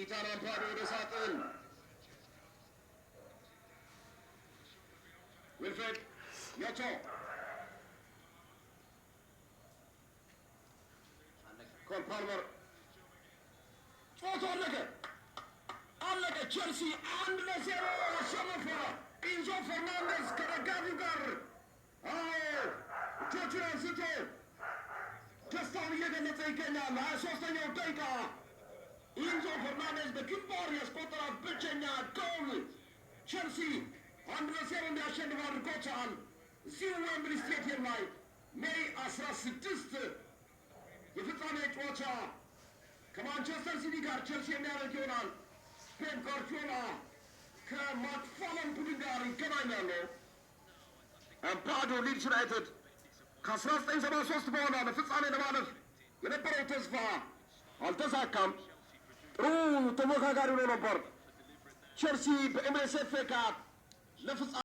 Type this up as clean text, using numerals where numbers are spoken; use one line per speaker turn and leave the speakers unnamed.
ኢታን አምፓዶ ወደ ሳጥን ዊልፍሬድ ኞቶ ኮል ፓልመር ጨዋታው አለቀ። ቼልሲ 1-0 አሸነፈ። ኢንዞ ፈርናንዴዝ ከደጋፊው ጋር እጆቹን አንስቶ ደስታውን እየገለጸ ይገኛል። 23ኛው ደቂቃ ኢንዞ ፈርናንዴዝ በግንባር ያስቆጠራት ብቸኛ ጎል ቼልሲ 1-0 እንዲያሸንፍ አድርጎታል። እዚሁ ዌምብሊ ስቴዲየም ላይ ሜይ 16 የፍጻሜ ጨዋታ ከማንቸስተር ሲቲ ጋር ቼልሲ የሚያደርግ ይሆናል። ፔፕ ጋርዲዮላ ከማክፋለን ቡድን ጋር ይገናኛሉ። አምፓዶ ሊድስ ዩናይትድ ከ1973 በኋላ ለፍጻሜ ለማለፍ የነበረው ተስፋ አልተሳካም። ጥሩ ተሞካካሪ ሆኖ ነበር። ቼልሲ በኤምሬትስ ኤፍ ኤ ካፕ ለፍጻሜ